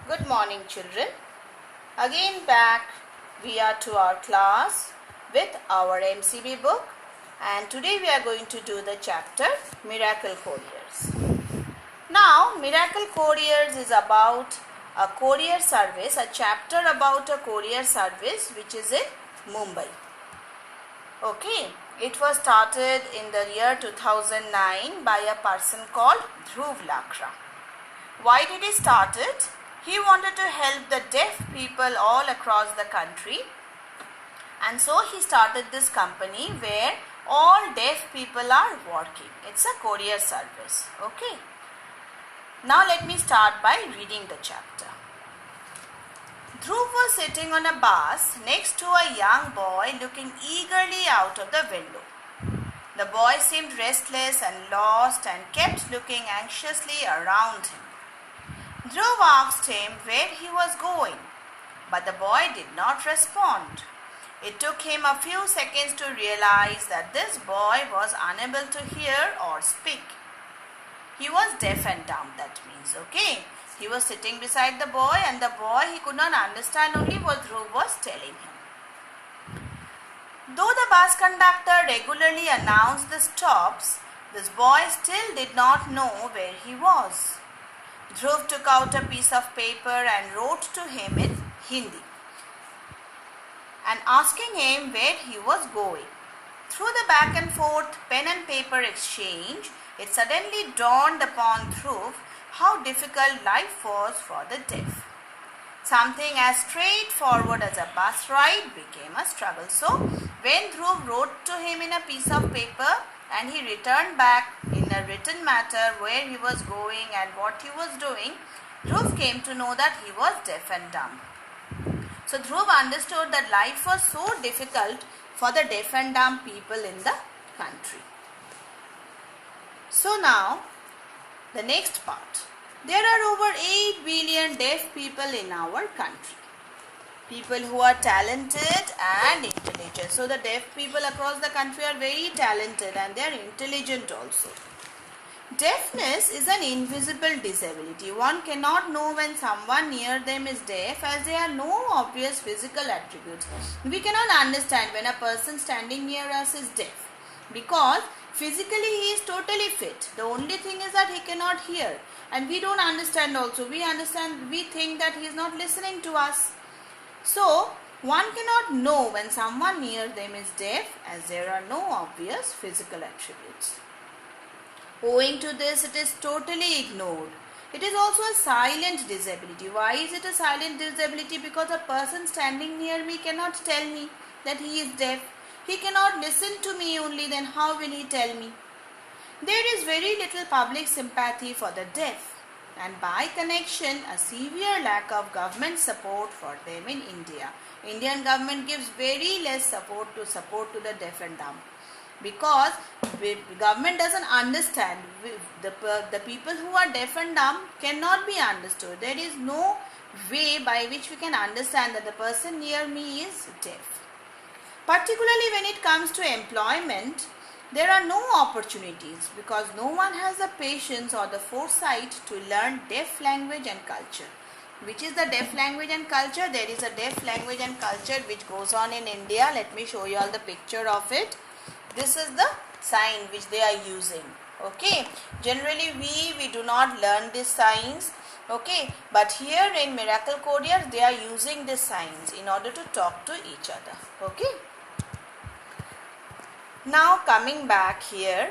Good morning, children. Again back we are to our class with our MCB book, and today we are going to do the chapter Miracle Couriers. Now, Miracle Couriers is about a courier service, a chapter about a courier service which is in Mumbai. Okay, it was started in the year 2009 by a person called Dhruv Lakra. Why did he start it? He wanted to help the deaf people all across the country, and so he started this company where all deaf people are working. It's a courier service. Okay. Now let me start by reading the chapter. Dhruv was sitting on a bus next to a young boy looking eagerly out of the window. The boy seemed restless and lost and kept looking anxiously around him. Dhruv asked him where he was going, but the boy did not respond. It took him a few seconds to realize that this boy was unable to hear or speak. He was deaf and dumb, that means, okay? He was sitting beside the boy, and the boy, he could not understand only what Dhruv was telling him. Though the bus conductor regularly announced the stops, this boy still did not know where he was. Dhruv took out a piece of paper and wrote to him in Hindi and asking him where he was going. Through the back and forth pen and paper exchange, it suddenly dawned upon Dhruv how difficult life was for the deaf. Something as straightforward as a bus ride became a struggle. So, when Dhruv wrote to him in a piece of paper, and he returned back in a written matter where he was going and what he was doing, Dhruv came to know that he was deaf and dumb. So Dhruv understood that life was so difficult for the deaf and dumb people in the country. So now, the next part. There are over 8 billion deaf people in our country. People who are talented and intelligent. So the deaf people across the country are very talented and they are intelligent also. Deafness is an invisible disability. One cannot know when someone near them is deaf as there are no obvious physical attributes. We cannot understand when a person standing near us is deaf because physically he is totally fit. The only thing is that he cannot hear, and we don't understand also. We think that he is not listening to us. So, one cannot know when someone near them is deaf as there are no obvious physical attributes. Owing to this, it is totally ignored. It is also a silent disability. Why is it a silent disability? Because a person standing near me cannot tell me that he is deaf. He cannot listen to me only, then how will he tell me? There is very little public sympathy for the deaf, and by connection, a severe lack of government support for them in India. Indian government gives very less support to the deaf and dumb because the government doesn't understand. The people who are deaf and dumb cannot be understood. There is no way by which we can understand that the person near me is deaf. Particularly when it comes to employment, there are no opportunities because no one has the patience or the foresight to learn deaf language and culture. Which is the deaf language and culture? There is a deaf language and culture which goes on in India. Let me show you all the picture of it. This is the sign which they are using. Okay. Generally we do not learn these signs. Okay. But here in Miracle Couriers they are using these signs in order to talk to each other. Okay. Now coming back here,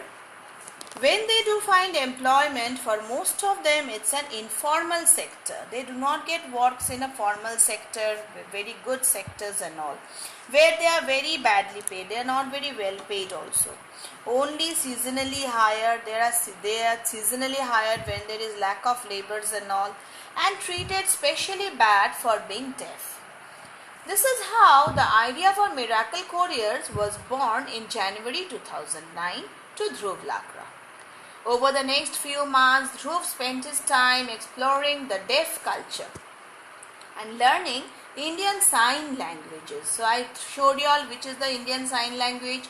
when they do find employment, for most of them it's an informal sector. They do not get works in a formal sector, very good sectors and all, where they are very badly paid. They are not very well paid also. Only seasonally hired. They are seasonally hired when there is lack of laborers and all, and treated specially bad for being deaf. This is how the idea for Miracle Couriers was born in January 2009 to Dhruv Lakra. Over the next few months, Dhruv spent his time exploring the deaf culture and learning Indian Sign Languages. So I showed you all which is the Indian Sign Language.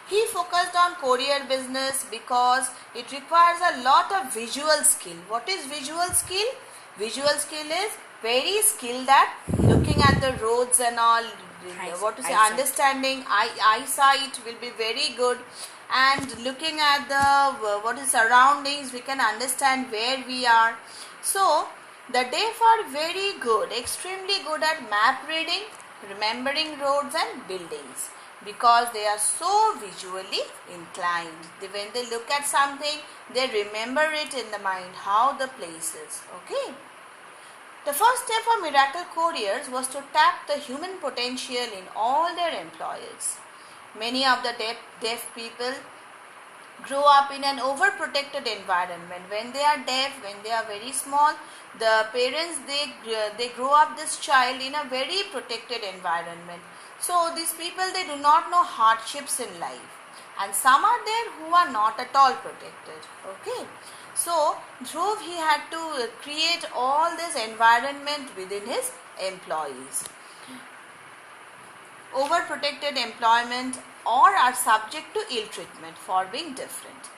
He focused on courier business because it requires a lot of visual skill. What is visual skill? Visual skill is very skilled at looking at the roads and all. What to say? Eyesight. Understanding eyesight will be very good, and looking at the surroundings, we can understand where we are. So the deaf are very good, extremely good at map reading, remembering roads and buildings, because they are so visually inclined. When they look at something, they remember it in the mind, how the place is. Okay. The first step for Miracle Couriers was to tap the human potential in all their employees. Many of the deaf people grow up in an overprotected environment. When they are deaf, when they are very small, the parents, they grow up this child in a very protected environment. So these people, they do not know hardships in life, and some are there who are not at all protected. Okay. So Dhruv, he had to create all this environment within his employees. Overprotected employment or are subject to ill treatment for being different.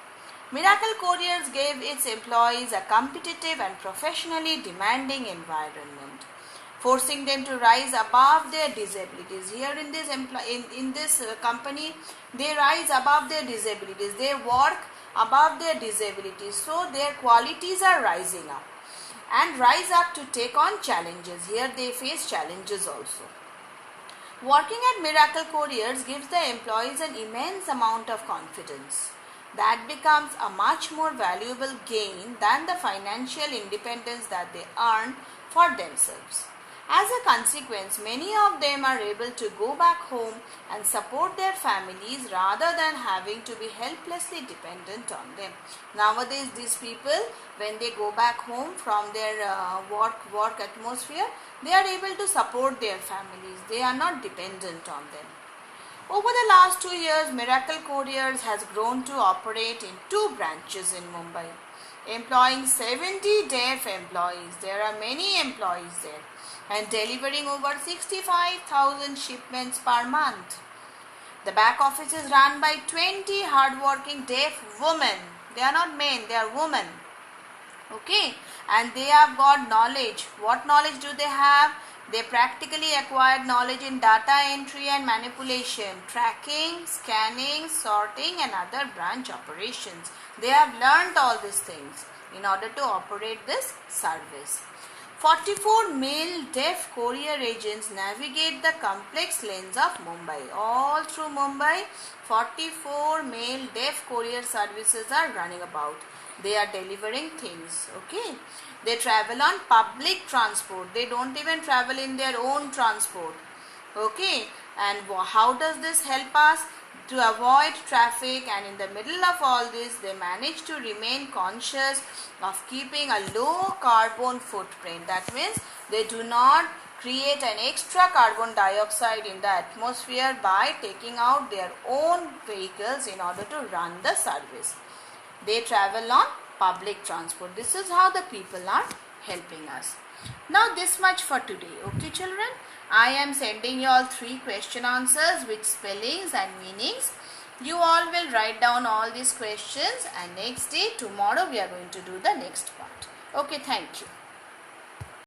Miracle Couriers gave its employees a competitive and professionally demanding environment, forcing them to rise above their disabilities. Here in this company, they rise above their disabilities. They work above their disabilities, so their qualities are rising up and rise up to take on challenges. Here they face challenges also. Working at Miracle Couriers gives the employees an immense amount of confidence. That becomes a much more valuable gain than the financial independence that they earn for themselves. As a consequence, many of them are able to go back home and support their families rather than having to be helplessly dependent on them. Nowadays, these people, when they go back home from their work atmosphere, they are able to support their families. They are not dependent on them. Over the last 2 years, Miracle Couriers has grown to operate in 2 branches in Mumbai, employing 70 deaf employees. There are many employees there, and delivering over 65,000 shipments per month. The back office is run by 20 hardworking deaf women. They are not men, they are women. Okay, and they have got knowledge. What knowledge do they have? They practically acquired knowledge in data entry and manipulation, tracking, scanning, sorting and other branch operations. They have learned all these things in order to operate this service. 44 male deaf courier agents navigate the complex lanes of Mumbai. All through Mumbai, 44 male deaf courier services are running about. They are delivering things. Okay. They travel on public transport. They don't even travel in their own transport. Okay. And how does this help us? To avoid traffic, and in the middle of all this, they manage to remain conscious of keeping a low carbon footprint. That means they do not create an extra carbon dioxide in the atmosphere by taking out their own vehicles in order to run the service. They travel on public transport. This is how the people are helping us. Now this much for today. Okay children, I am sending you all 3 question answers with spellings and meanings. You all will write down all these questions, and next day, tomorrow, we are going to do the next part. Okay, thank you.